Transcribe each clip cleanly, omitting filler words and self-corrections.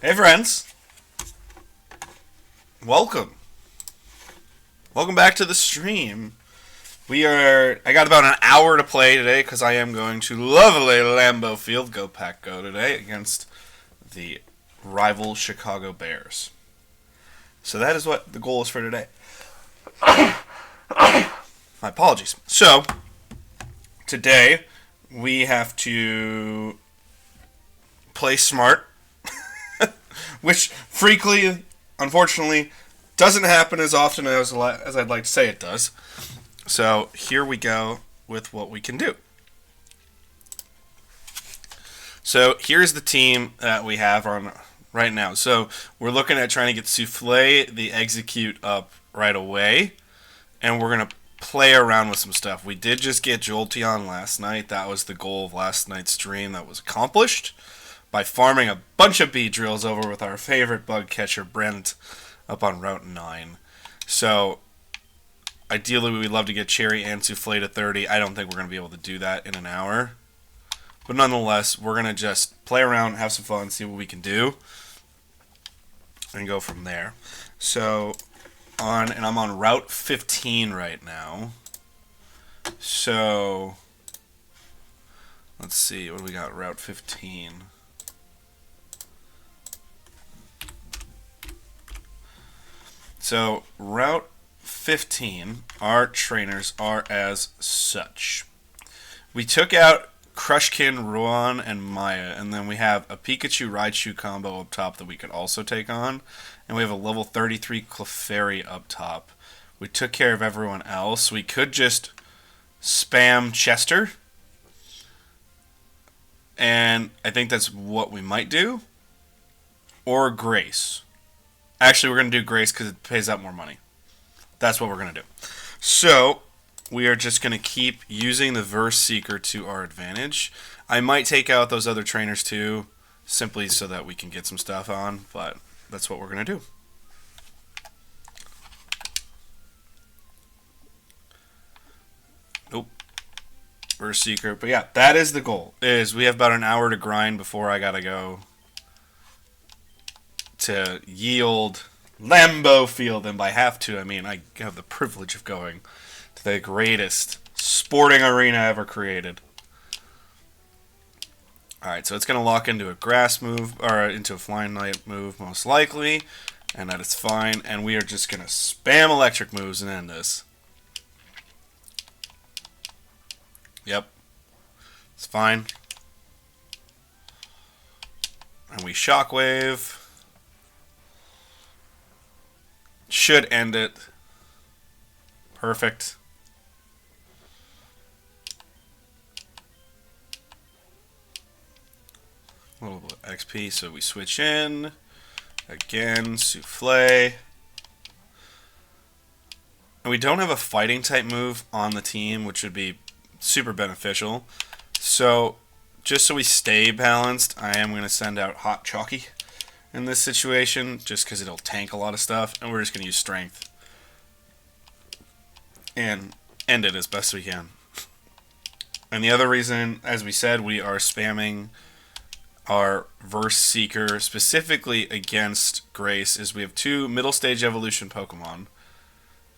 Hey friends, welcome back to the stream. I got about an hour to play today because I am going to lovely Lambeau Field, go Pack Go today against the rival Chicago Bears. So that is what the goal is for today. My apologies. So today we have to play smart, which frequently, unfortunately, doesn't happen as often as I'd like to say it does. So here we go with what we can do. So here's the team that we have on right now. So we're looking at trying to get Souffle the execute up right away, and we're going to play around with some stuff. We did just get Jolteon last night. That was the goal of last night's stream. That was accomplished by farming a bunch of Beedrills over with our favorite bug catcher, Brent, up on Route 9. So, ideally, we'd love to get Cherry and Souffle to 30. I don't think we're going to be able to do that in an hour. But nonetheless, we're going to just play around, have some fun, see what we can do, and go from there. So, I'm on Route 15 right now. So, let's see, what do we got? Route 15. So, Route 15, our trainers are as such. We took out Crushkin, Ruan, and Maya, and then we have a Pikachu Raichu combo up top that we could also take on, and we have a level 33 Clefairy up top. We took care of everyone else. We could just spam Chester, and I think that's what we might do, or Grace. Actually, we're going to do Grace because it pays out more money. That's what we're going to do. So, we are just going to keep using the Verse Seeker to our advantage. I might take out those other trainers too, simply so that we can get some stuff on, but that's what we're going to do. Nope. Verse Seeker. But yeah, that is the goal. We have about an hour to grind before I got to go to yield Lambeau Field, and by have to, I mean I have the privilege of going to the greatest sporting arena ever created. Alright, so it's going to lock into a grass move, or into a flying knight move most likely, and that is fine, and we are just going to spam electric moves and end this. Yep. It's fine. And we shockwave. Should end it. Perfect. A little bit of XP, so we switch in. Again, Souffle. And we don't have a fighting type move on the team, which would be super beneficial. So, just so we stay balanced, I am going to send out Hot Chalky in this situation, just because it'll tank a lot of stuff, and we're just going to use Strength and end it as best we can. And the other reason, as we said, we are spamming our Verse Seeker specifically against Grace is we have two middle stage evolution Pokemon.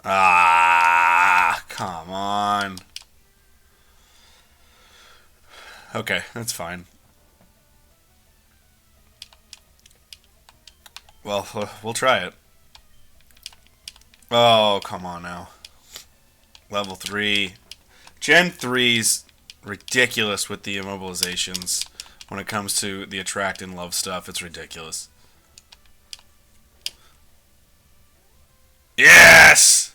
Ah, come on. Okay, that's fine. Well, we'll try it. Oh, come on now. Level 3. Gen 3's ridiculous with the immobilizations. When it comes to the attract and love stuff, it's ridiculous. Yes!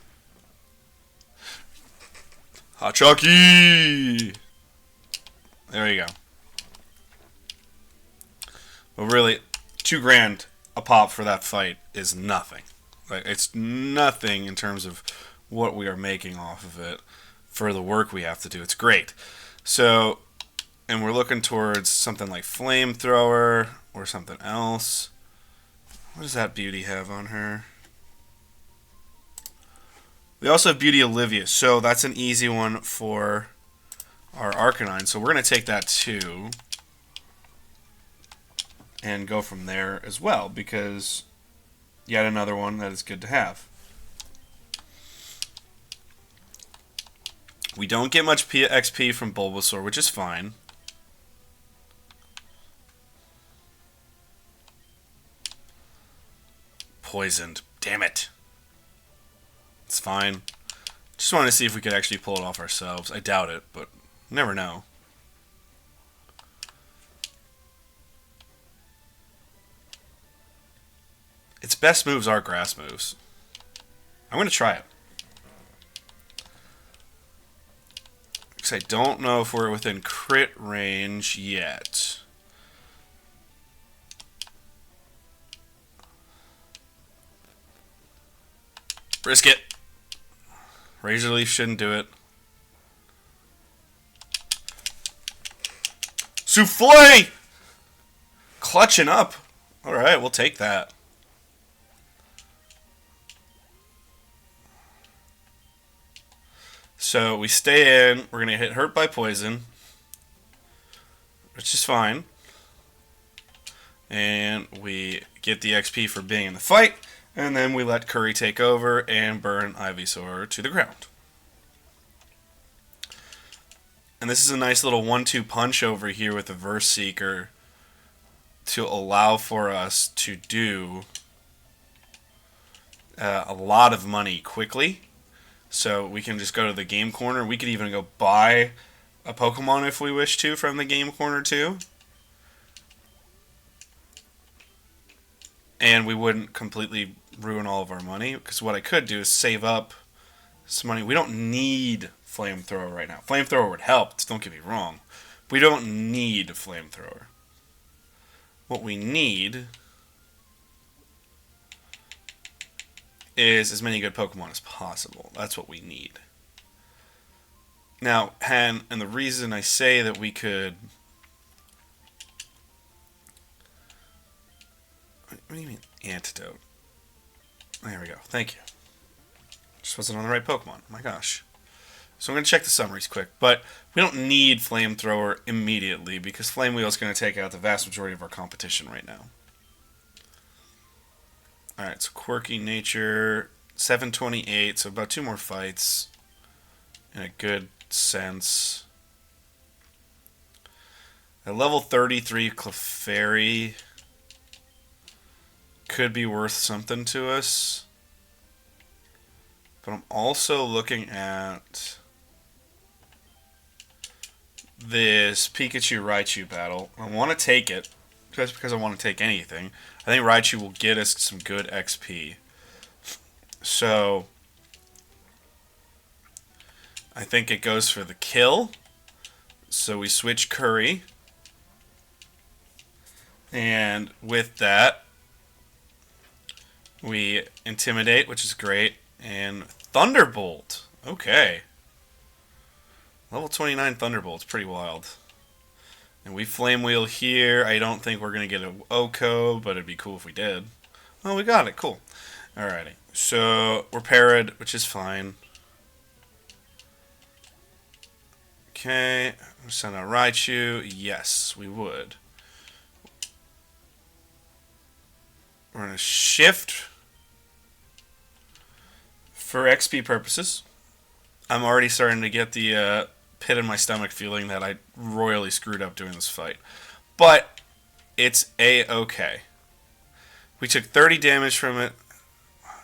Hot Chalky! There you go. But really, $2,000 a pop for that fight is nothing. Like, it's nothing in terms of what we are making off of it for the work we have to do. It's great. So, and we're looking towards something like Flamethrower or something else. What does that beauty have on her? We also have Beauty Olivia, so that's an easy one for our Arcanine. So we're going to take that too. and go from there as well, because yet another one that is good to have. We don't get much XP from Bulbasaur, which is fine. Poisoned. Damn it. It's fine. Just wanted to see if we could actually pull it off ourselves. I doubt it, but never know. Its best moves are grass moves. I'm going to try it. Because I don't know if we're within crit range yet. Risk it. Razor Leaf shouldn't do it. Souffle! Clutching up. Alright, we'll take that. So we stay in. We're going to hit hurt by poison, which is fine. And we get the XP for being in the fight. And then we let Curry take over and burn Ivysaur to the ground. And this is a nice little 1-2 punch over here with the Verse Seeker to allow for us to do a lot of money quickly. So we can just go to the game corner. We could even go buy a Pokemon if we wish to from the game corner too. And we wouldn't completely ruin all of our money, because what I could do is save up some money. We don't need Flamethrower right now. Flamethrower would help, don't get me wrong. We don't need a Flamethrower. What we need is as many good Pokemon as possible. That's what we need. Now, and the reason I say that we could... What do you mean, antidote? There we go. Thank you. Just wasn't on the right Pokemon. Oh my gosh. So I'm going to check the summaries quick. But we don't need Flamethrower immediately, because Flame Wheel is going to take out the vast majority of our competition right now. Alright, so Quirky Nature, 728, so about 2 more fights in a good sense. At level 33, Clefairy could be worth something to us. But I'm also looking at this Pikachu-Raichu battle. I want to take it, just because I want to take anything. I think Raichu will get us some good XP. So I think it goes for the kill. So we switch Curry. And with that, we Intimidate, which is great. And Thunderbolt. Okay. Level 29 Thunderbolt's pretty wild. And we Flame Wheel here. I don't think we're going to get an Oko, but it'd be cool if we did. Oh, we got it. Cool. Alrighty. So, we're parried, which is fine. Okay. Send out Raichu. Yes, we would. We're going to shift for XP purposes. I'm already starting to get the pit in my stomach feeling that I royally screwed up doing this fight. But it's A-okay. We took 30 damage from it.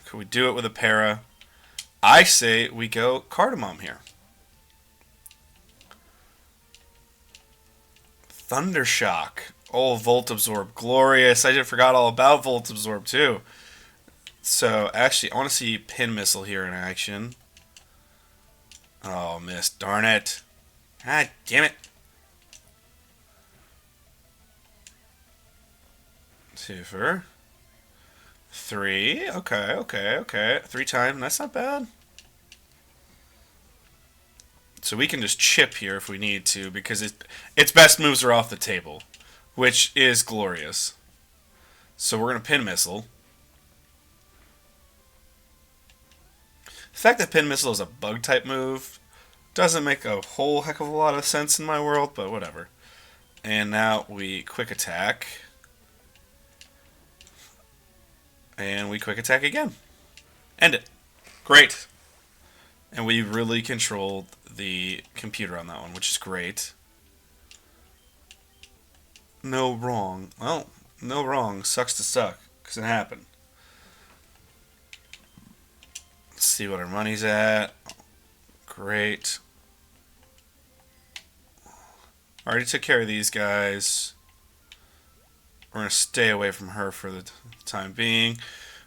Could we do it with a para? I say we go Cardamom here. Thundershock. Oh, Volt Absorb. Glorious. I just forgot all about Volt Absorb too. So, actually, I want to see Pin Missile here in action. Oh, missed. Darn it. God damn it. 2 for 3. Okay. 3 times. That's not bad. So we can just chip here if we need to, because its best moves are off the table, which is glorious. So we're going to Pin Missile. The fact that Pin Missile is a bug-type move doesn't make a whole heck of a lot of sense in my world, but whatever. And now we Quick Attack. And we quick attack again. End it. Great. And we really controlled the computer on that one, which is great. No wrong. Well, no wrong. Sucks to suck, because it happened. Let's see what our money's at. Great. Already took care of these guys. We're going to stay away from her for the time being.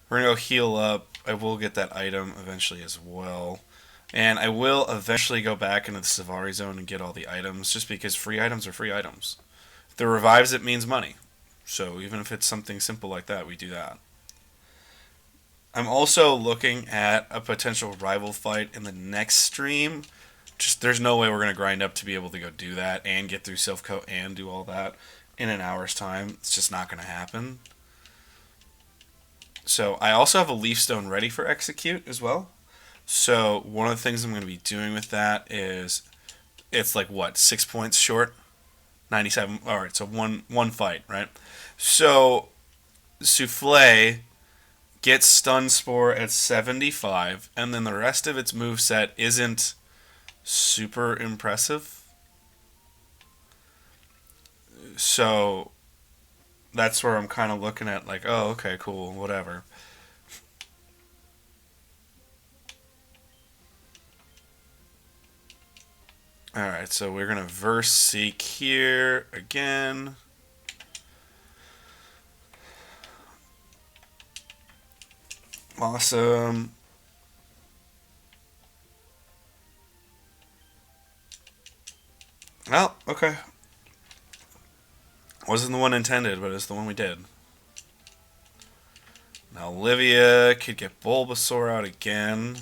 We're going to go heal up. I will get that item eventually as well. And I will eventually go back into the Savari Zone and get all the items, just because free items are free items. If there revives, it means money. So even if it's something simple like that, we do that. I'm also looking at a potential rival fight in the next stream. Just there's no way we're going to grind up to be able to go do that and get through Silphco and do all that in an hour's time. It's just not going to happen. So I also have a Leaf Stone ready for execute as well. So one of the things I'm going to be doing with that is it's like what, 6 points short? 97. All right, so one fight, right? So Souffle gets Stun Spore at 75, and then the rest of its moveset isn't super impressive. So that's where I'm kind of looking at like, oh, okay, cool, whatever. Alright, so we're going to Verse Seek here again. Awesome. Well, okay. Wasn't the one intended, but it's the one we did. Now Olivia could get Bulbasaur out again.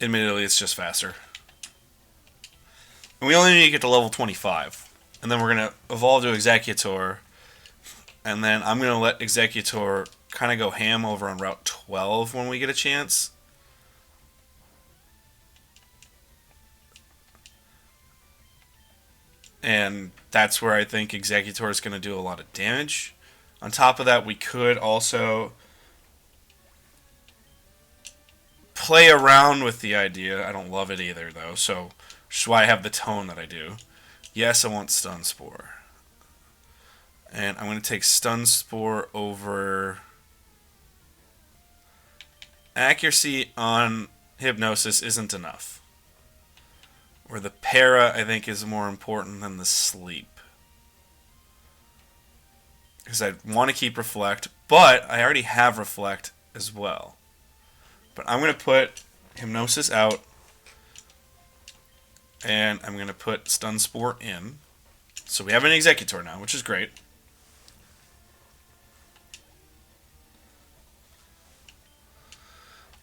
Admittedly, it's just faster. And we only need to get to level 25. And then we're going to evolve to Executor. And then I'm going to let Executor kind of go ham over on Route 12 when we get a chance. And that's where I think Executor is going to do a lot of damage. On top of that, we could also play around with the idea. I don't love it either, though, so which is why I have the tone that I do. Yes, I want Stun Spore. And I'm going to take Stun Spore over accuracy on Hypnosis isn't enough. Or the Para, I think, is more important than the Sleep. Because I want to keep Reflect, but I already have Reflect as well. But I'm going to put Hypnosis out. And I'm going to put Stun Spore in. So we have an Executor now, which is great.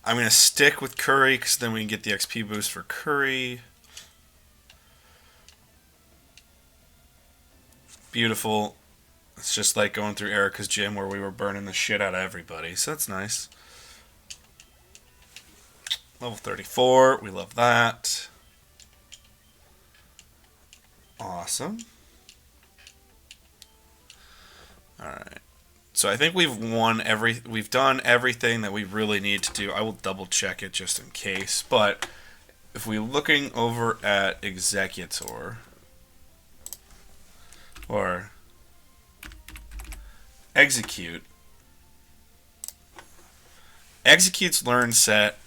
I'm going to stick with Curry, because then we can get the XP boost for Curry. Beautiful. It's just like going through Erica's gym where we were burning the shit out of everybody. So that's nice. Level 34. We love that. Awesome. Alright. So I think we've done everything that we really need to do. I will double check it just in case. But if we're looking over at Executor or Execute's learn set,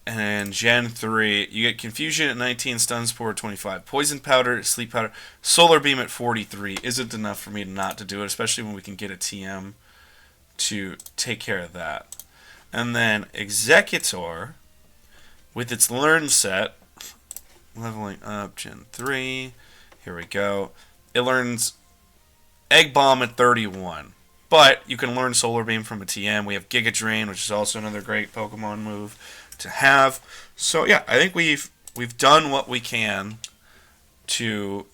and Gen 3, you get Confusion at 19, Stun Spore at 25, Poison Powder, Sleep Powder, Solar Beam at 43 isn't enough for me not to do it, especially when we can get a TM to take care of that. And then Executor, with its learn set, leveling up Gen 3, here we go, it learns Egg Bomb at 31. But you can learn Solar Beam from a TM. We have Giga Drain, which is also another great Pokemon move to have. So yeah, I think we've done what we can to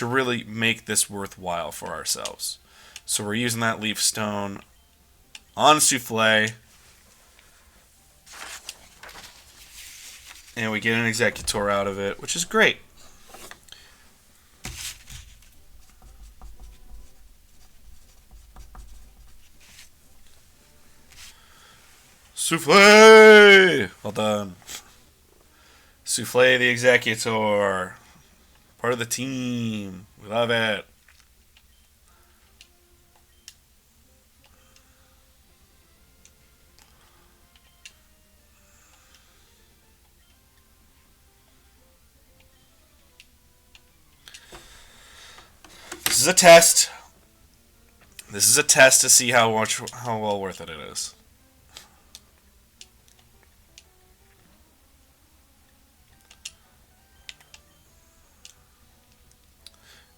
really make this worthwhile for ourselves. So we're using that Leaf Stone on Souffle. And we get an Executor out of it, which is great. Souffle! Well done. Souffle the Executor. Part of the team. We love it. This is a test. This is a test to see how well worth it is.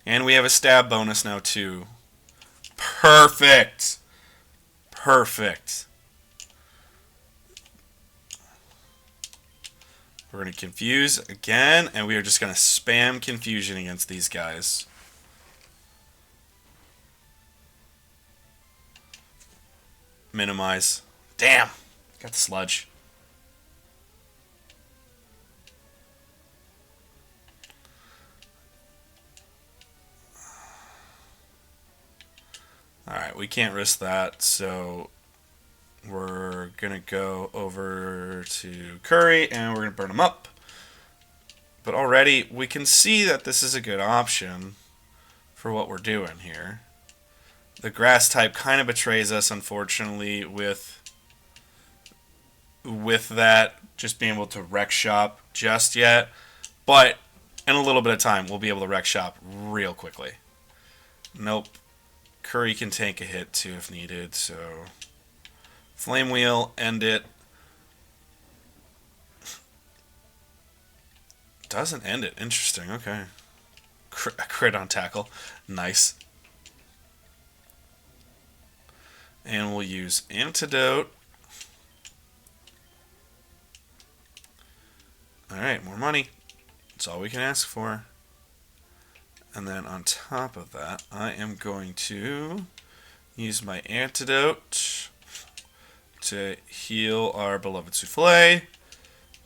And we have a stab bonus now too. Perfect. Perfect. We're going to confuse again, and we are just going to spam confusion against these guys. Minimize. Damn. Got the sludge. Alright, we can't risk that, so we're going to go over to Curry, and we're going to burn him up. But already, we can see that this is a good option for what we're doing here. The grass type kind of betrays us, unfortunately, with that just being able to wreck shop just yet. But in a little bit of time, we'll be able to wreck shop real quickly. Nope. Curry can take a hit too if needed, so Flame Wheel, end it. Doesn't end it. Interesting, okay. Crit on tackle. Nice. And we'll use Antidote. Alright, more money. That's all we can ask for. And then on top of that, I am going to use my Antidote to heal our beloved Souffle.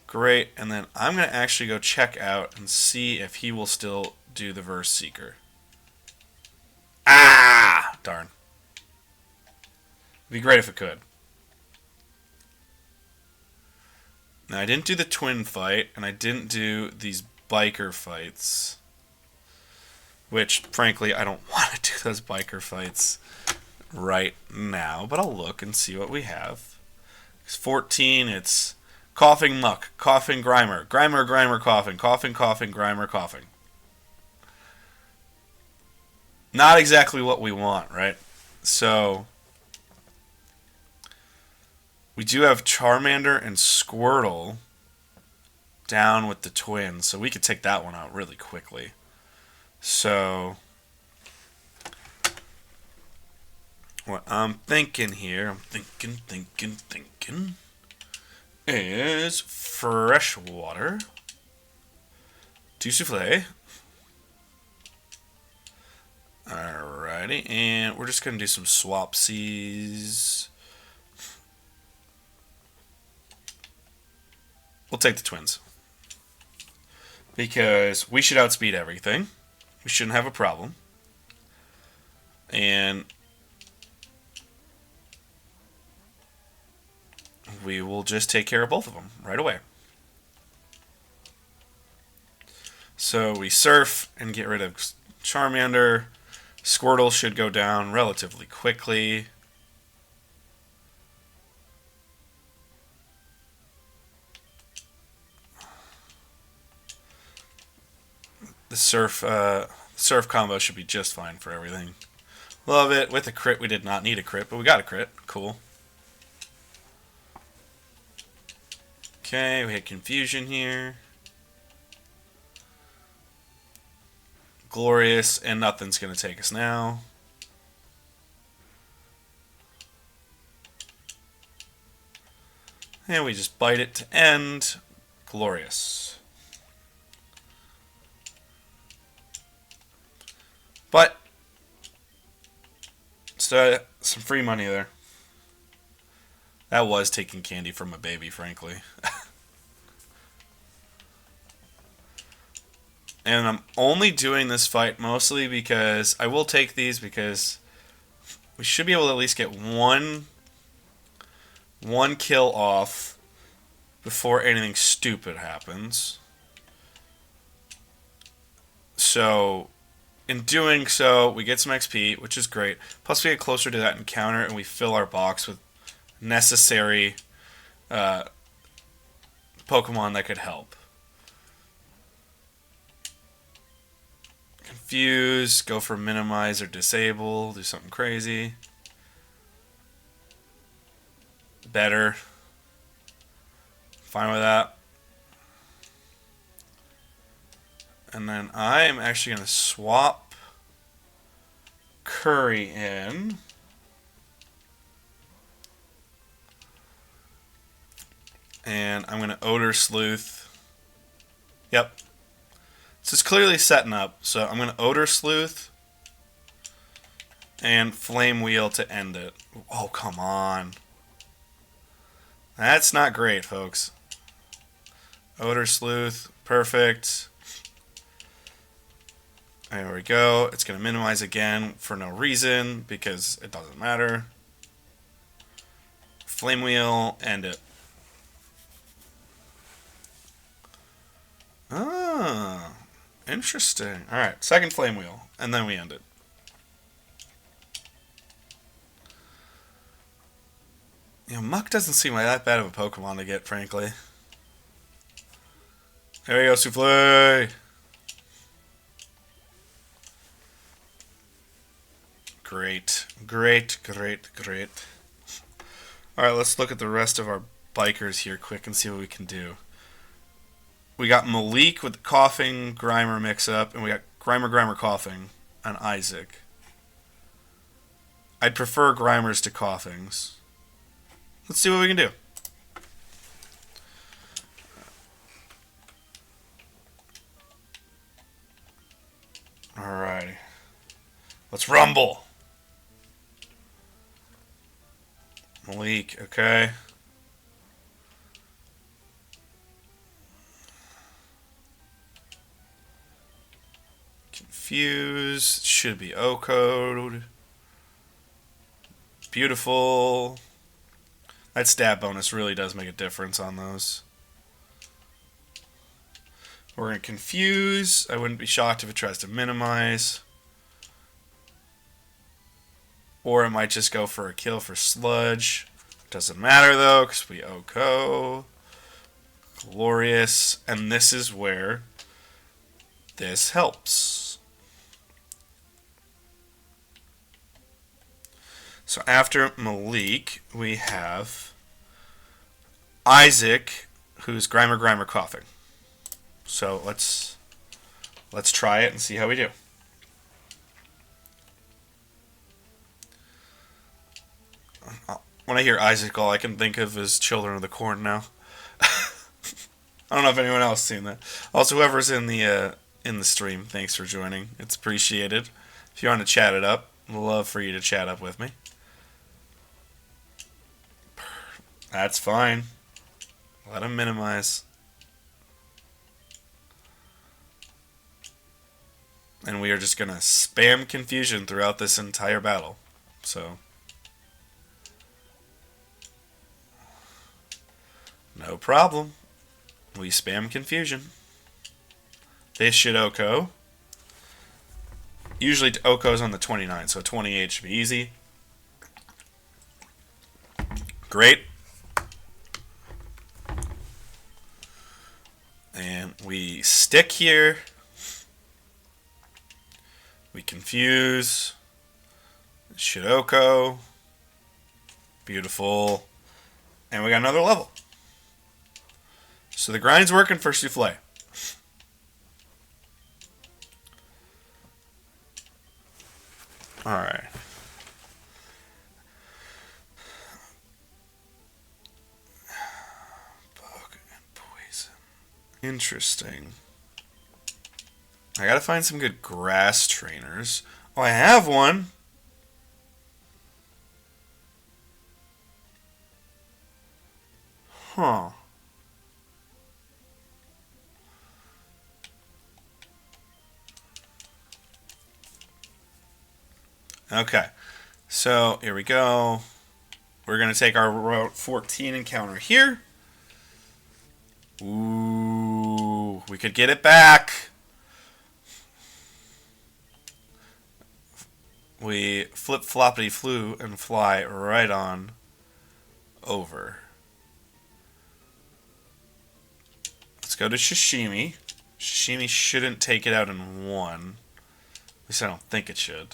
Great. And then I'm going to actually go check out and see if he will still do the Verse Seeker. Ah! Darn. It'd be great if it could. Now, I didn't do the twin fight, and I didn't do these biker fights. Which, frankly, I don't want to do those biker fights right now. But I'll look and see what we have. It's 14, it's Coughing Muck, Coughing Grimer, Grimer, Grimer, Coughing, Coughing, Coughing, Grimer, Coughing. Not exactly what we want, right? So, we do have Charmander and Squirtle down with the twins, so we could take that one out really quickly. So, what I'm thinking here, thinking, is fresh water, 2 Souffle. Alrighty, and we're just going to do some swapsies. We'll take the twins. Because we should outspeed everything. We shouldn't have a problem. And we will just take care of both of them right away. So we Surf and get rid of Charmander. Squirtle should go down relatively quickly. The Surf combo should be just fine for everything. Love it. With a crit, we did not need a crit, but we got a crit. Cool. Okay, we had Confusion here. Glorious, and nothing's going to take us now. And we just bite it to end. Glorious. But, still some free money there. That was taking candy from a baby, frankly. And I'm only doing this fight mostly because I will take these because we should be able to at least get one kill off before anything stupid happens. So, in doing so, we get some XP, which is great. Plus, we get closer to that encounter, and we fill our box with necessary Pokemon that could help. Confuse, go for minimize or disable, do something crazy. Better. Fine with that. And then I am actually going to swap Curry in. And I'm going to Odor Sleuth. Yep. So it's clearly setting up. So I'm going to Odor Sleuth and Flame Wheel to end it. Oh, come on. That's not great, folks. Odor Sleuth. Perfect. There we go. It's going to minimize again for no reason because it doesn't matter. Flame Wheel, end it. Ah, interesting. Alright, second Flame Wheel, and then we end it. You know, Muck doesn't seem like that bad of a Pokemon to get, frankly. There we go, Souffle! Great. Great, great, great. Alright, let's look at the rest of our bikers here quick and see what we can do. We got Malik with the Coughing Grimer mix-up, and we got Grimer Coughing on Isaac. I'd prefer Grimers to Coughings. Let's see what we can do. Alrighty. Let's rumble! Malik, okay. Confuse, should be O-code. Beautiful. That stat bonus really does make a difference on those. We're going to confuse. I wouldn't be shocked if it tries to minimize. Or it might just go for a kill for Sludge. Doesn't matter though, because we OHKO. Glorious. And this is where this helps. So after Malik, we have Isaac, who's Grimer Coughing. So let's try it and see how we do. When I hear Isaac, all I can think of is Children of the Corn now. I don't know if anyone else has seen that. Also, whoever's in the stream, thanks for joining. It's appreciated. If you want to chat it up, I'd love for you to chat up with me. That's fine. Let him minimize. And we are just going to spam confusion throughout this entire battle. So, no problem. We spam confusion. This should OHKO. Usually OHKO's on the 29, so 28 should be easy. Great. And we stick here. We confuse. Should OHKO. Beautiful. And we got another level. So the grind's working for Souffle. Alright. Bug and poison. Interesting. I gotta find some good grass trainers. Oh, I have one. Huh. Okay. So, here we go. We're going to take our Route 14 encounter here. Ooh, we could get it back. We flip-floppity flew and fly right on over. Let's go to Sashimi. Sashimi shouldn't take it out in one. At least I don't think it should.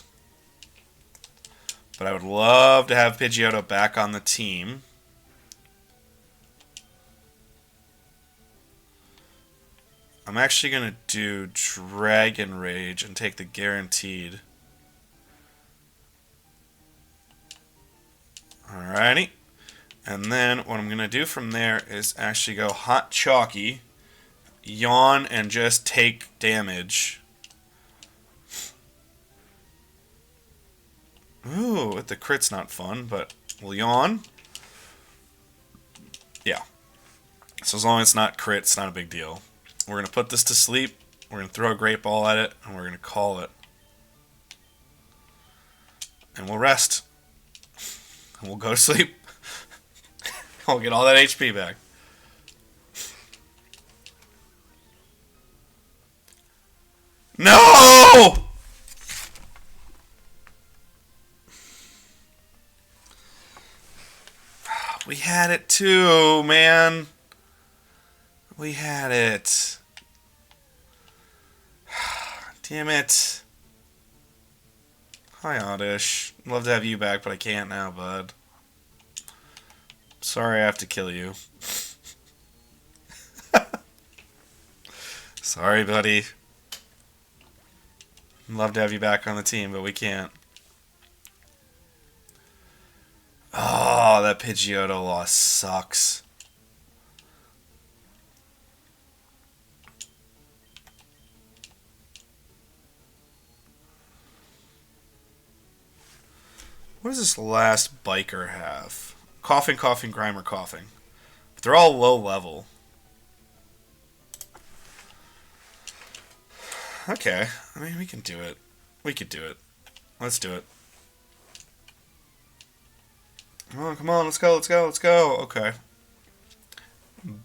But I would love to have Pidgeotto back on the team. I'm actually going to do Dragon Rage and take the guaranteed. Alrighty. And then what I'm going to do from there is actually go Hot Chalky, yawn, and just take damage. Ooh, the crit's not fun, but we'll yawn. Yeah. So as long as it's not crit, it's not a big deal. We're going to put this to sleep. We're going to throw a Great Ball at it, and we're going to call it. And we'll rest. And we'll go to sleep. I'll get all that HP back. No! We had it too, man. We had it. Damn it. Hi, Oddish. Love to have you back, but I can't now, bud. Sorry I have to kill you. Sorry, buddy. Love to have you back on the team, but we can't. Oh, that Pidgeotto loss sucks. What does this last biker have? Coughing, coughing, Grimer, coughing. But they're all low level. Okay. I mean, we can do it. We could do it. Let's do it. Come on, let's go, let's go, let's go. Okay.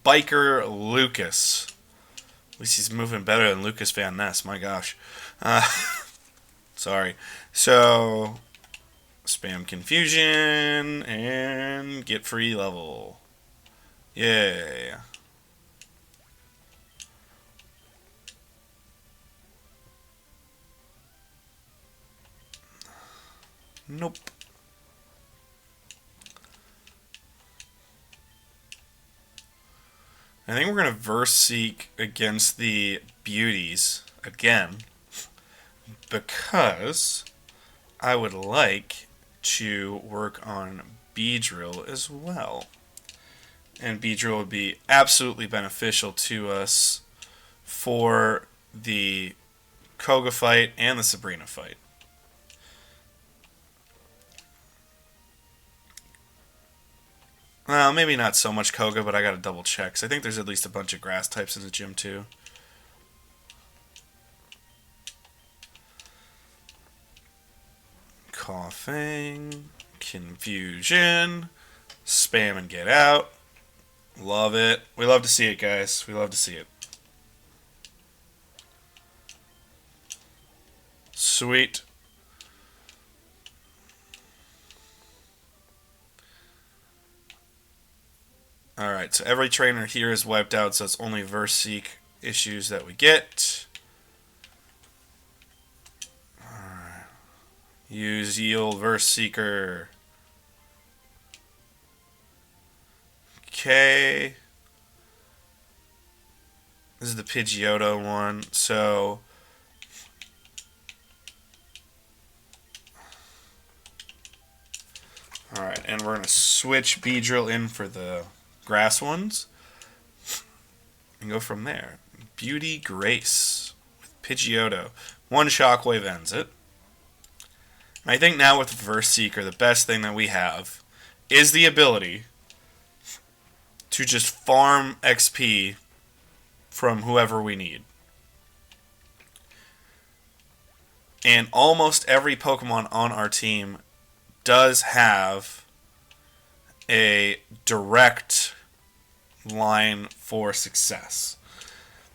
Biker Lucas. At least he's moving better than Lucas Van Ness. My gosh. Sorry. So, spam confusion and get free level. Yay. Nope. I think we're going to verse seek against the beauties again because I would like to work on Beedrill as well. And Beedrill would be absolutely beneficial to us for the Koga fight and the Sabrina fight. Well, maybe not so much Koga, but I gotta double check. So I think there's at least a bunch of grass types in the gym too. Coughing, confusion, spam and get out. Love it. We love to see it, guys. We love to see it. Sweet. Alright, so every trainer here is wiped out, so it's only verse seek issues that we get. Alright. Use yield verse seeker. Okay. This is the Pidgeotto one, so alright, and we're gonna switch Beedrill in for the grass ones and go from there. Beauty Grace with Pidgeotto. One Shockwave ends it. And I think now with Verse Seeker, the best thing that we have is the ability to just farm XP from whoever we need. And almost every Pokemon on our team does have a direct line for success.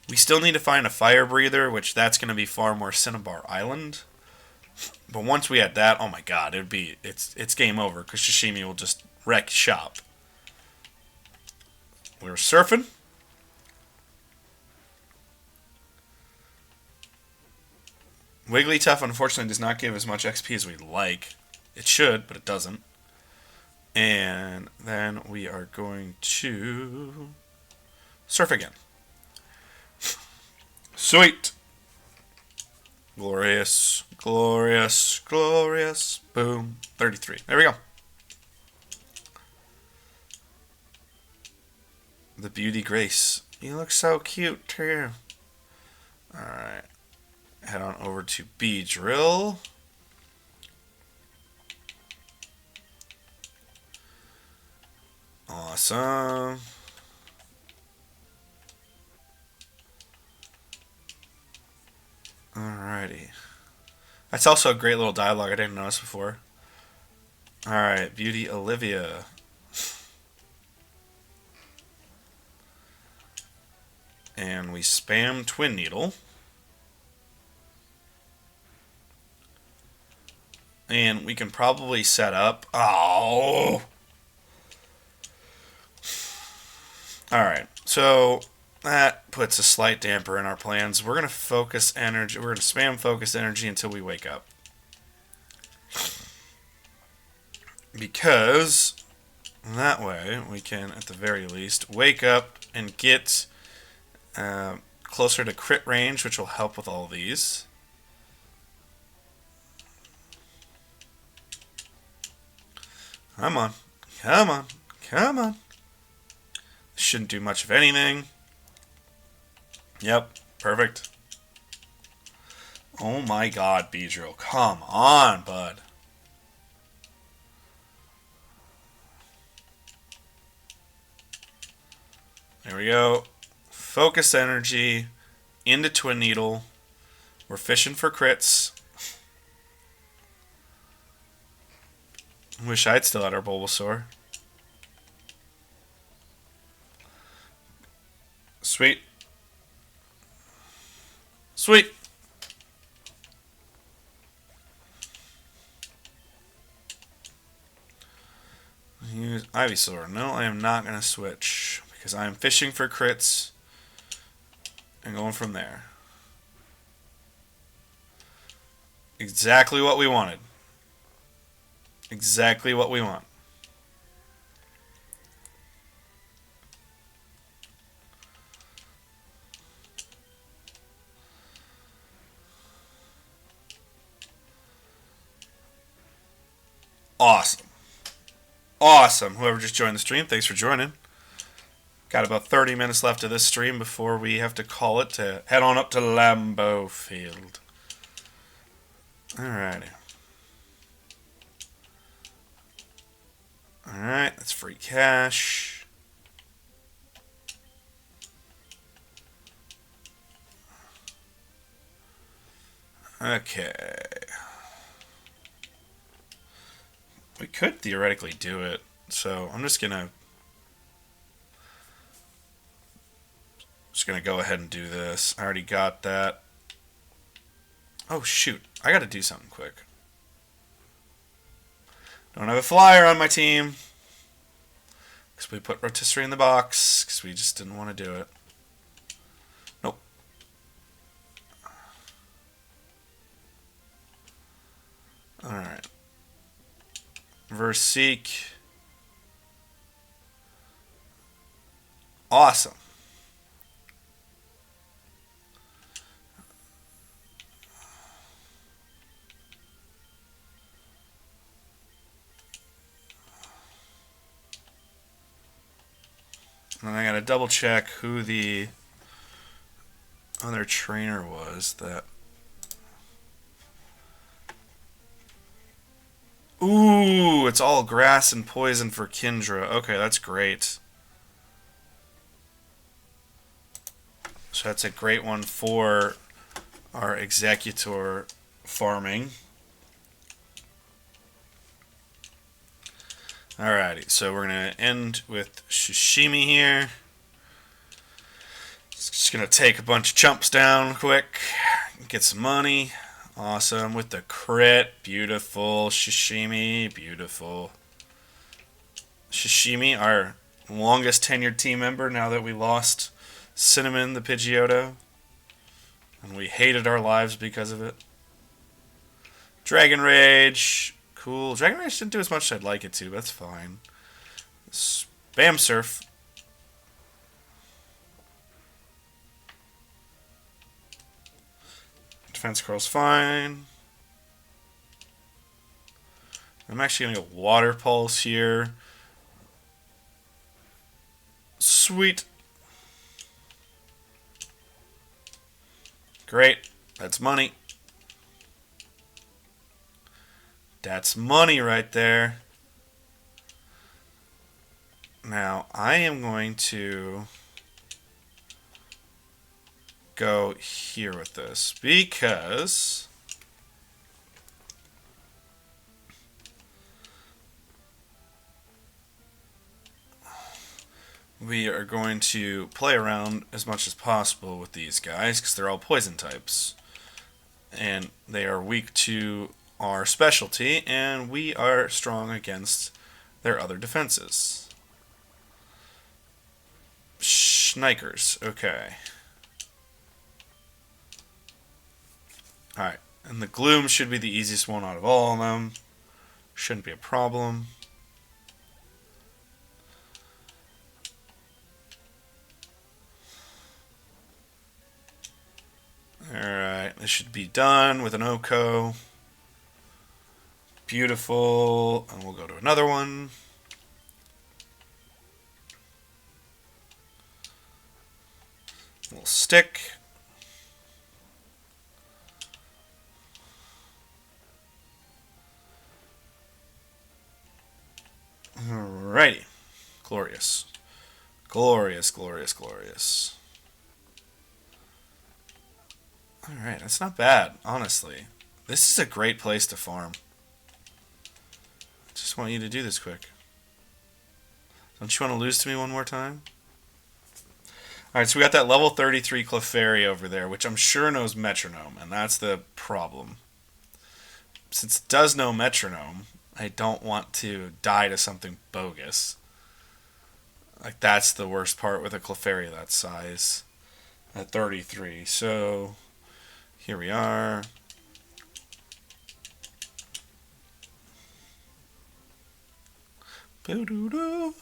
We still need to find a fire breather, which that's going to be far more Cinnabar Island. But once we had that, oh my god, it's game over because Shishimi will just wreck shop. We were surfing. Wigglytuff unfortunately does not give as much XP as we'd like. It should, but it doesn't. And then we are going to surf again. Sweet. Glorious, glorious, glorious. Boom. 33. There we go. The Beauty Grace. You look so cute, too. Alright. Head on over to Beedrill. Awesome. Alrighty. That's also a great little dialogue I didn't notice before. Alright, Beauty Olivia. And we spam Twin Needle. And we can probably set up... Oh! Alright, so that puts a slight damper in our plans. We're going to focus energy. We're going to spam focus energy until we wake up. Because that way we can, at the very least, wake up and get closer to crit range, which will help with all these. Come on. Come on. Come on. Shouldn't do much of anything. Yep. Perfect. Oh my god, Beedrill. Come on, bud. There we go. Focus energy into Twin Needle. We're fishing for crits. Wish I'd still had our Bulbasaur. Sweet. Sweet. Use Ivysaur. No, I am not going to switch because I am fishing for crits and going from there. Exactly what we wanted. Exactly what we want. Awesome. Awesome. Whoever just joined the stream, thanks for joining. Got about 30 minutes left of this stream before we have to call it to head on up to Lambeau Field. Alrighty. Alright, that's free cash. Okay. We could theoretically do it, so I'm just gonna go ahead and do this. I already got that. Oh shoot, I gotta do something quick. Don't have a flyer on my team because we put rotisserie in the box because we just didn't want to do it. Nope. Alright. Verseek. Awesome. And I gotta double check who the other trainer was that... Ooh, it's all grass and poison for Kindra. Okay, that's great. So that's a great one for our Executor farming. Alrighty, so we're going to end with Shishimi here. Just going to take a bunch of chumps down quick. Get some money. Awesome. With the crit. Beautiful. Shishimi. Beautiful. Shishimi, our longest tenured team member now that we lost Cinnamon the Pidgeotto. And we hated our lives because of it. Dragon Rage. Cool. Dragon Rage didn't do as much as I'd like it to, but that's fine. Spam Surf. Defense Curl's fine. I'm actually going to go Water Pulse here. Sweet. Great. That's money. That's money right there. Now, I am going to go here with this because we are going to play around as much as possible with these guys because they're all poison types. And they are weak to our specialty, and we are strong against their other defenses. Schnikers, okay. Alright, and the Gloom should be the easiest one out of all of them. Shouldn't be a problem. Alright, this should be done with an Oko. Beautiful. And we'll go to another one. A little stick. Alrighty. Glorious. Glorious, glorious, glorious. Alright, that's not bad, honestly. This is a great place to farm. Just want you to do this quick. Don't you want to lose to me one more time? Alright, so we got that level 33 Clefairy over there, which I'm sure knows Metronome, and that's the problem. Since it does know Metronome, I don't want to die to something bogus. Like, that's the worst part with a Clefairy that size. At 33, so here we are. Boo-doo-doo.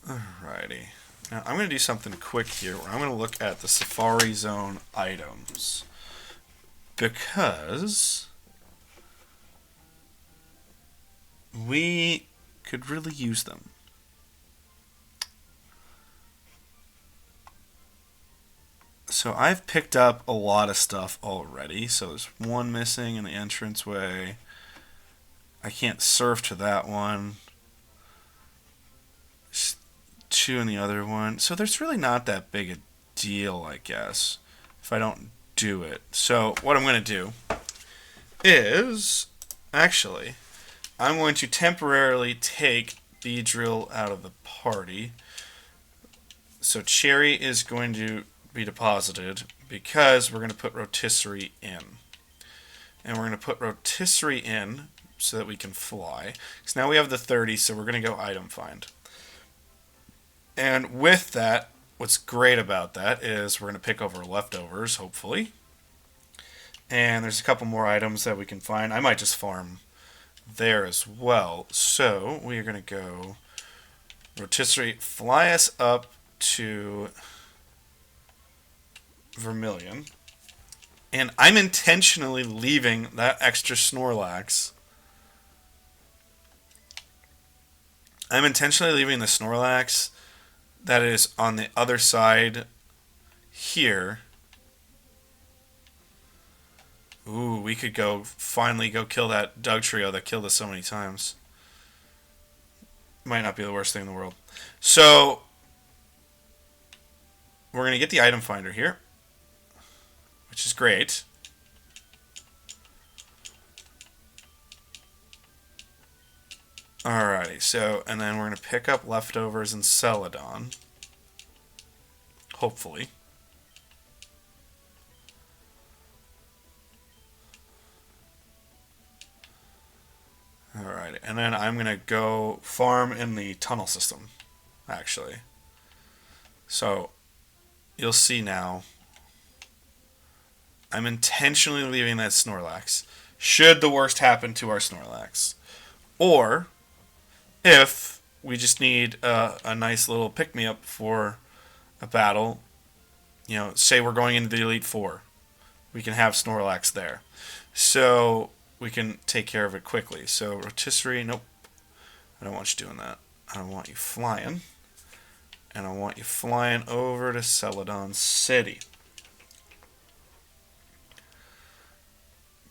Alrighty. Now I'm going to do something quick here where I'm going to look at the Safari Zone items. Because we could really use them. So I've picked up a lot of stuff already. So there's one missing in the entranceway. I can't surf to that one. There's two in the other one. So there's really not that big a deal, I guess, if I don't do it. So what I'm going to do is, actually, I'm going to temporarily take Beedrill out of the party. So Cherry is going to be deposited because we're going to put Rotisserie in. And we're going to put Rotisserie in so that we can fly. Because now we have the 30, so we're going to go item find. And with that, what's great about that is we're going to pick over leftovers, hopefully. And there's a couple more items that we can find. I might just farm there as well. So we are going to go Rotisserie, fly us up to Vermilion. And I'm intentionally leaving that extra Snorlax. I'm intentionally leaving the Snorlax that is on the other side here. Ooh, we could finally go kill that Dugtrio that killed us so many times. Might not be the worst thing in the world. So, we're going to get the item finder here. which is great. Alrighty, so, and then we're going to pick up leftovers in Celadon. Hopefully. Alright, and then I'm going to go farm in the tunnel system, actually. So, you'll see now, I'm intentionally leaving that Snorlax, should the worst happen to our Snorlax. Or, if we just need a nice little pick-me-up for a battle, you know, say we're going into the Elite Four, we can have Snorlax there. So, we can take care of it quickly. So, Rotisserie, nope. I don't want you doing that. I want you flying. And I want you flying over to Celadon City.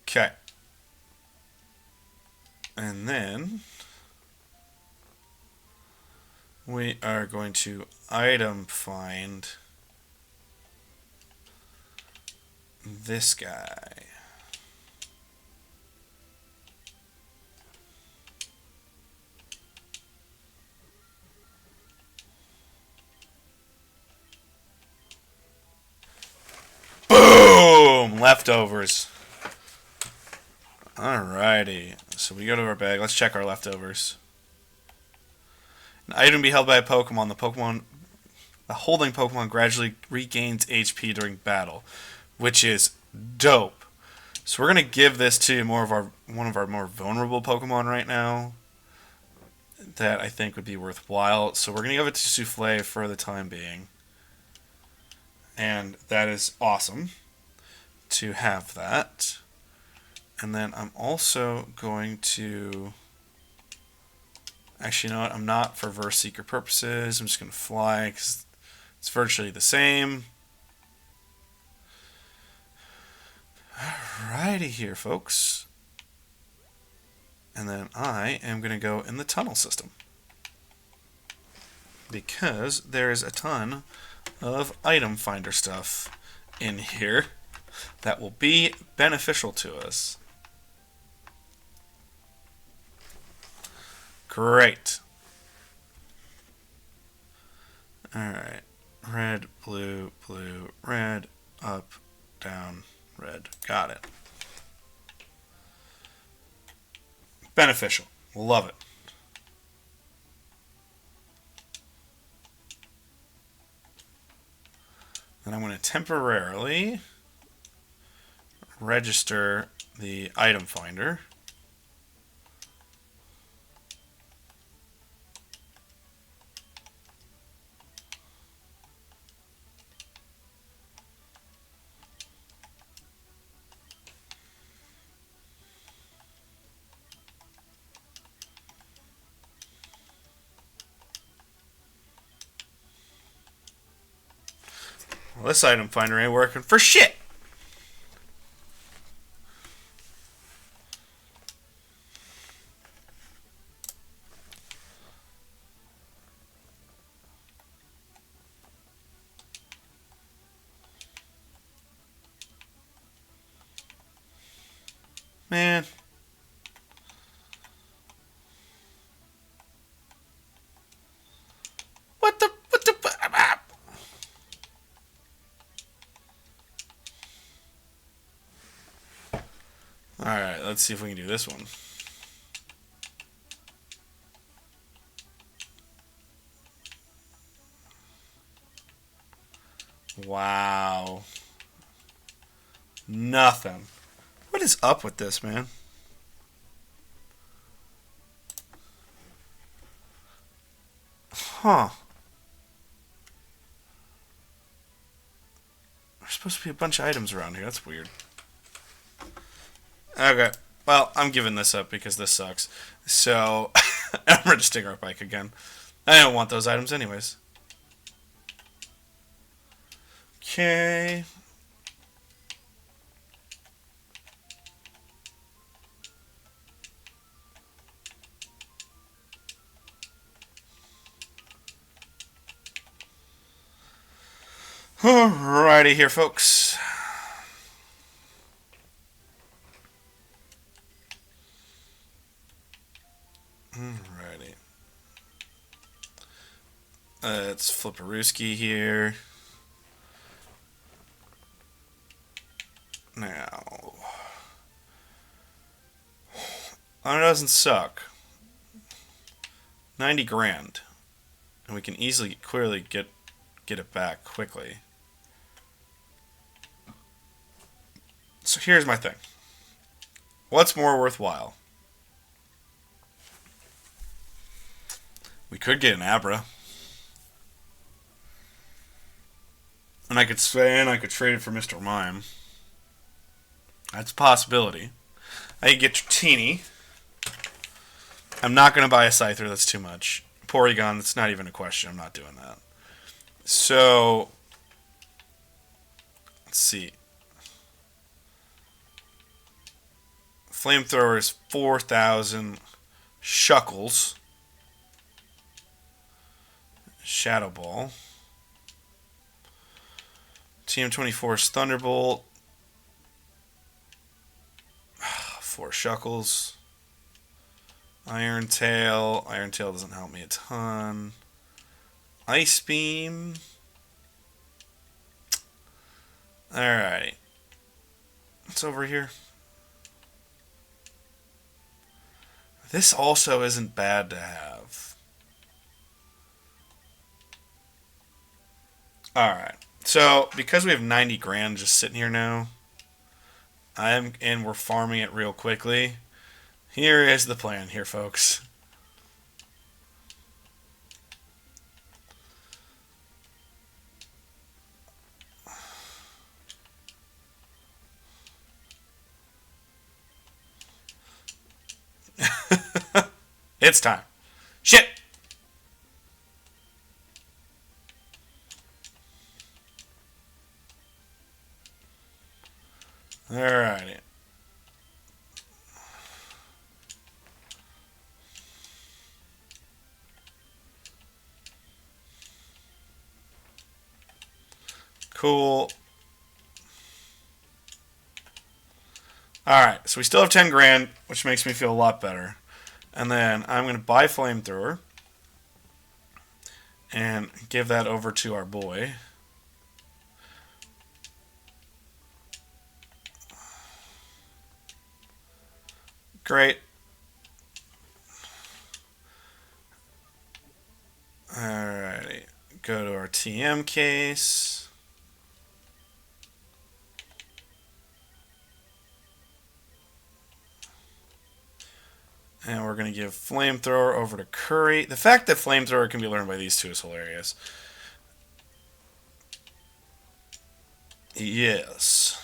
Okay. And then we are going to item find this guy. Boom! Leftovers. Alrighty. So we go to our bag. Let's check our leftovers. An item be held by a Pokemon. The holding Pokemon gradually regains HP during battle, which is dope. So we're gonna give this to one of our more vulnerable Pokemon right now. That I think would be worthwhile. So we're gonna give it to Souffle for the time being. And that is awesome to have that. And then I'm also going to... Actually, you know what? I'm not for Verse Seeker purposes. I'm just going to fly because it's virtually the same. Alrighty here, folks. And then I am going to go in the tunnel system. Because there's a ton of item finder stuff in here that will be beneficial to us. Great. Alright. Red, blue, blue, red, up, down, red. Got it. Beneficial. Love it. Then I'm going to temporarily register the item finder. Well, this item finder ain't working for shit. Man. What the... Alright, let's see if we can do this one. Wow. Nothing. What is up with this, man? Huh. There's supposed to be a bunch of items around here. That's weird. Okay. Well, I'm giving this up because this sucks. So, I'm registering our bike again. I don't want those items anyways. Okay. Alrighty here, folks. Alrighty. Let's flip a Rooski here. Now, it doesn't suck. 90 grand. And we can easily, clearly get it back quickly. So here's my thing. What's more worthwhile? We could get an Abra. And I could trade it for Mr. Mime. That's a possibility. I could get Trini. I'm not going to buy a Scyther. That's too much. Porygon, that's not even a question. I'm not doing that. So, let's see. Flamethrower is 4,000. Shuckles. Shadow Ball. TM24 is Thunderbolt. 4 Shuckles. Iron Tail. Iron Tail doesn't help me a ton. Ice Beam. Alright. What's over here? This also isn't bad to have. Alright. So, because we have 90 grand just sitting here now, and we're farming it real quickly, here is the plan here, folks. It's time. Shit! Alrighty. Cool. Alright, so we still have 10 grand, which makes me feel a lot better. And then I'm going to buy Flamethrower and give that over to our boy. Great. Alrighty. Go to our TM case. And we're going to give Flamethrower over to Curry. The fact that Flamethrower can be learned by these two is hilarious. Yes.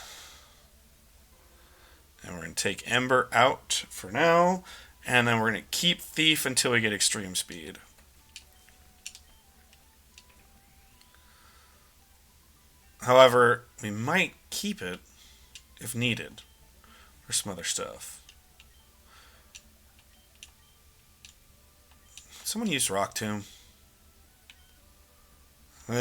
And we're going to take Ember out for now. And then we're going to keep Thief until we get Extreme Speed. However, we might keep it if needed for some other stuff. Someone used Rock Tomb. Not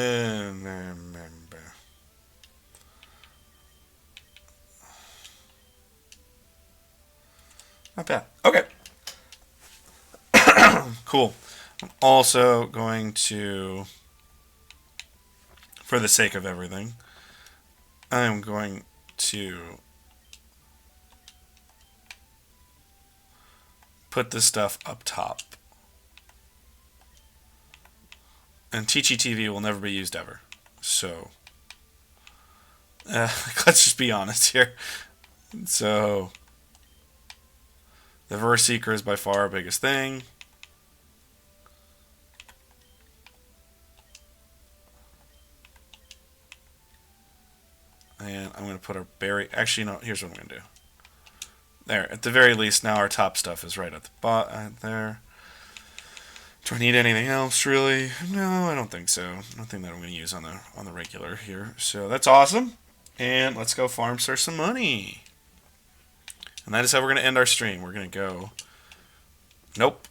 bad. Okay. Cool. I'm also going to, for the sake of everything, I'm going to put this stuff up top. And Teachy TV will never be used ever. So, let's just be honest here. So, the Verse Seeker is by far our biggest thing. And I'm going to put our berry. Actually, no, here's what I'm going to do. There. At the very least, now our top stuff is right at the bottom there. Do I need anything else, really? No, I don't think so. Nothing that I'm going to use on the regular here. So that's awesome. And let's go farm source some money. And that is how we're going to end our stream. We're going to go... Nope.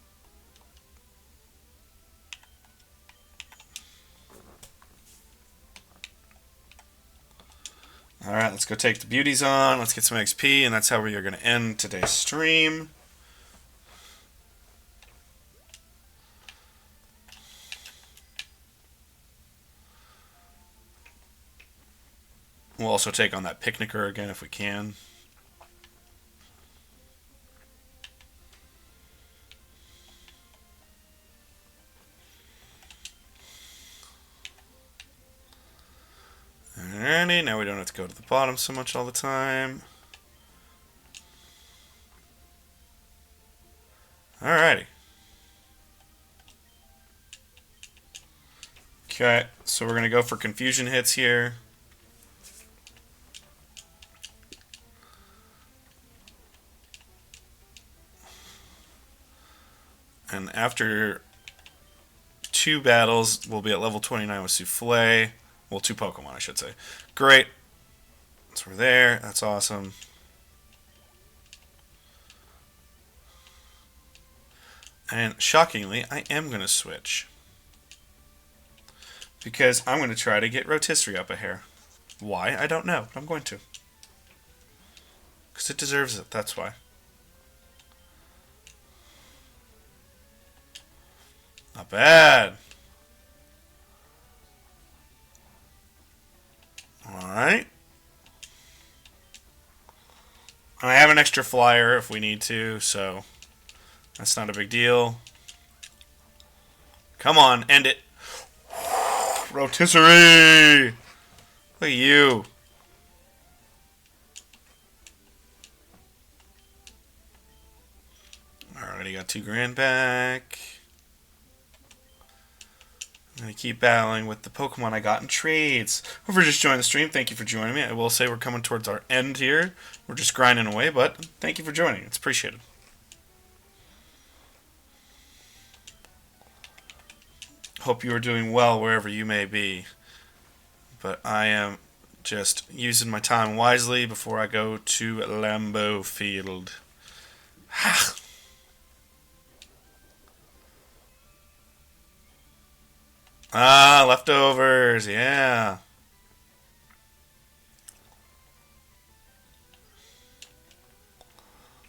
Alright, let's go take the beauties on. Let's get some XP. And that's how we are going to end today's stream. We'll also take on that picnicker again if we can. Alrighty, now we don't have to go to the bottom so much all the time. Alrighty. Okay, so we're going to go for confusion hits here. And after 2 battles, we'll be at level 29 with Souffle. Well, 2 Pokemon, I should say. Great. So we're there. That's awesome. And shockingly, I am going to switch. Because I'm going to try to get Rotisserie up a hair. Why? I don't know. I'm going to. Because it deserves it. That's why. Not bad. Alright. I have an extra flyer if we need to, so that's not a big deal. Come on, end it. Rotisserie! Look at you. Alrighty, got 2 grand back. I'm going to keep battling with the Pokemon I got in trades. Whoever just joined the stream, thank you for joining me. I will say we're coming towards our end here. We're just grinding away, but thank you for joining. It's appreciated. Hope you are doing well wherever you may be. But I am just using my time wisely before I go to Lambeau Field. Ah, leftovers, yeah.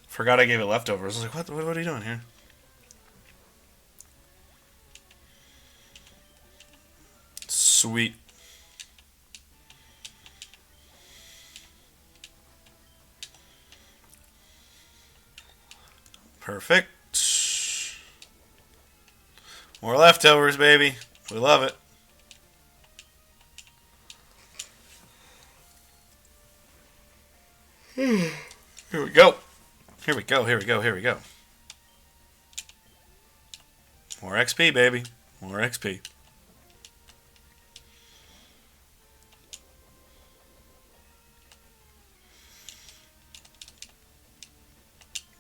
Forgot I gave it leftovers. I was like, what are you doing here? Sweet. Perfect. More leftovers, baby. We love it. Here we go. Here we go, here we go, here we go. More XP, baby. More XP.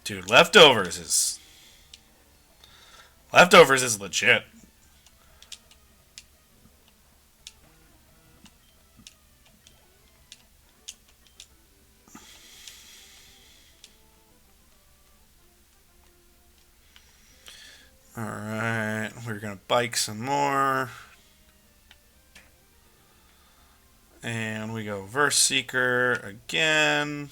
Dude, leftovers is legit. Alright, we're going to bike some more. And we go Verse Seeker again.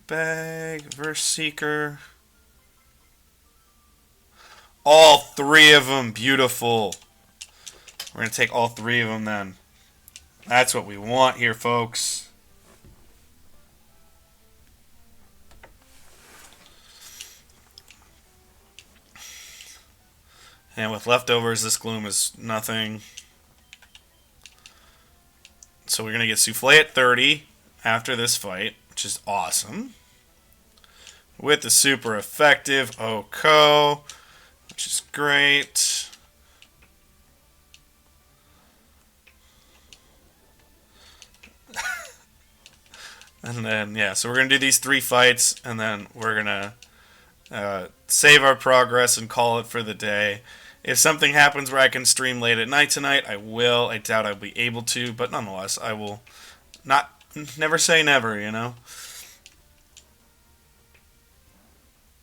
Bag, Verse Seeker. All 3 of them, beautiful. We're going to take all 3 of them then. That's what we want here, folks. And with leftovers, this gloom is nothing. So we're going to get Souffle at 30 after this fight, which is awesome. With the super effective Oko, which is great. And then, yeah, so we're going to do these 3 fights, and then we're going to save our progress and call it for the day. If something happens where I can stream late at night tonight, I will. I doubt I'll be able to, but nonetheless, I will never say never, you know?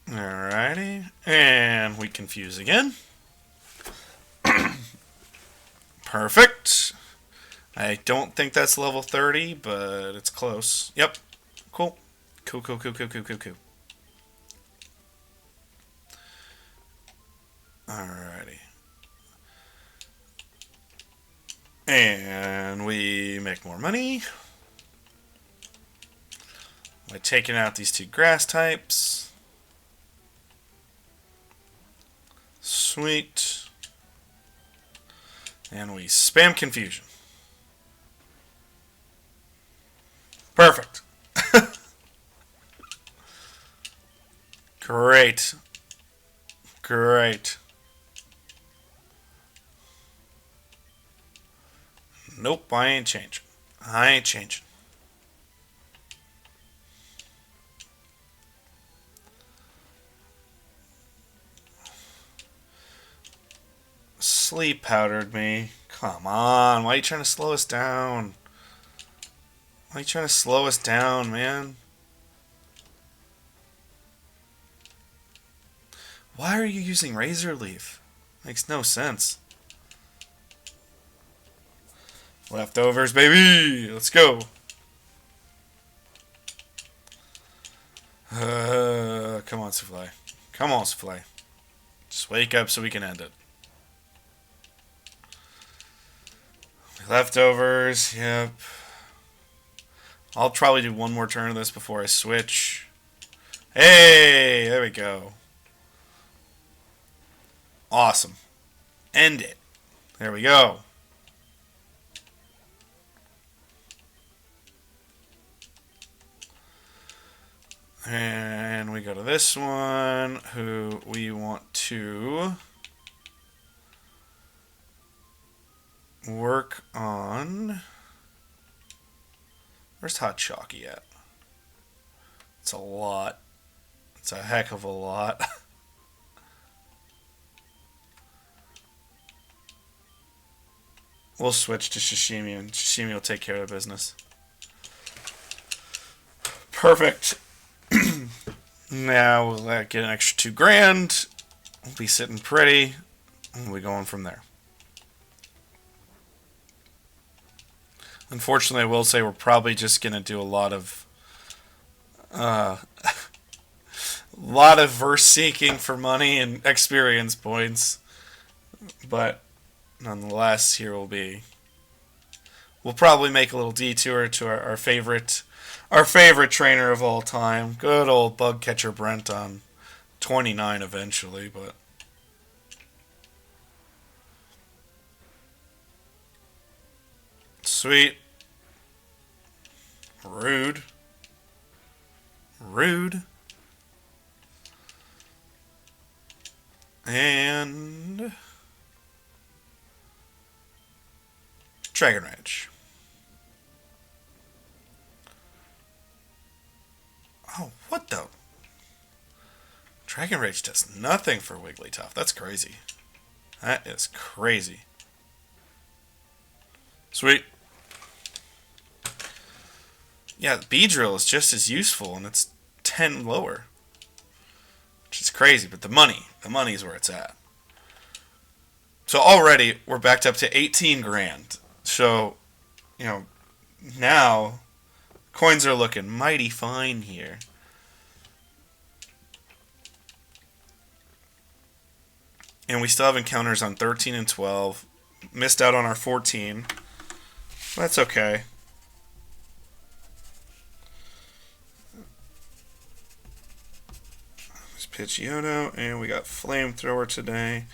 Alrighty. And we confuse again. Perfect. I don't think that's level 30, but it's close. Yep. Cool. Cool. Alrighty. And we make more money by taking out these two grass types. Sweet. And we spam confusion. Perfect. Great. Great. Nope, I ain't changing. I ain't changing. Sleep powdered me. Come on, why are you trying to slow us down? Why are you trying to slow us down, man? Why are you using razor leaf? Makes no sense. Leftovers, baby! Let's go! Come on, Souffle. Come on, Souffle. Just wake up so we can end it. Leftovers, yep. I'll probably do one more turn of this before I switch. Hey, there we go. Awesome. End it. There we go. And we go to this one, who we want to work on. Where's Hot Chalky at? It's a lot. It's a heck of a lot. We'll switch to Sashimi, and Sashimi will take care of the business. Perfect. Now we'll get an extra $2,000. We'll be sitting pretty. And we'll be going from there. Unfortunately, I will say we're probably just going to do a lot of verse seeking for money and experience points. But nonetheless, here will be. We'll probably make a little detour to our favorite trainer of all time, good old Bug Catcher Brent on 29 eventually, but sweet. Rude. And Dragon Rage. Oh, what the? Dragon Rage does nothing for Wigglytuff. That's crazy. That is crazy. Sweet. Yeah, the Beedrill is just as useful, and it's 10 lower. Which is crazy, but the money is where it's at. So already, we're backed up to $18,000. So, now coins are looking mighty fine here. And we still have encounters on 13 and 12. Missed out on our 14. That's okay. There's Pidgeotto, and we got Flamethrower today.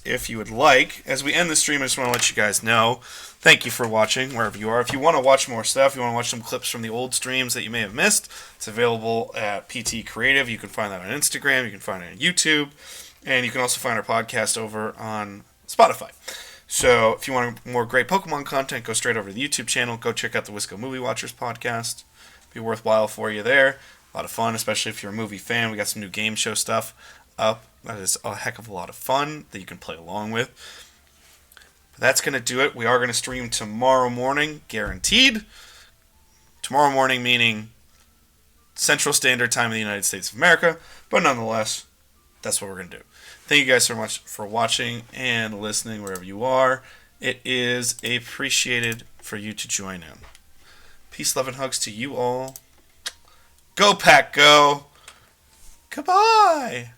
If you would like, as we end the stream, I just want to let you guys know, thank you for watching, wherever you are. If you want to watch more stuff, you want to watch some clips from the old streams that you may have missed, it's available at PTE Creative. You can find that on Instagram, you can find it on YouTube, and you can also find our podcast over on Spotify. So if you want more great Pokemon content, go straight over to the YouTube channel. Go check out the Wisco Movie Watchers podcast. Be worthwhile for you there. A lot of fun, especially if you're a movie fan. We got some new game show stuff up. That is a heck of a lot of fun that you can play along with. But that's going to do it. We are going to stream tomorrow morning, guaranteed. Tomorrow morning meaning Central Standard Time of the United States of America. But nonetheless, that's what we're going to do. Thank you guys so much for watching and listening wherever you are. It is appreciated for you to join in. Peace, love, and hugs to you all. Go Pack, go! Goodbye!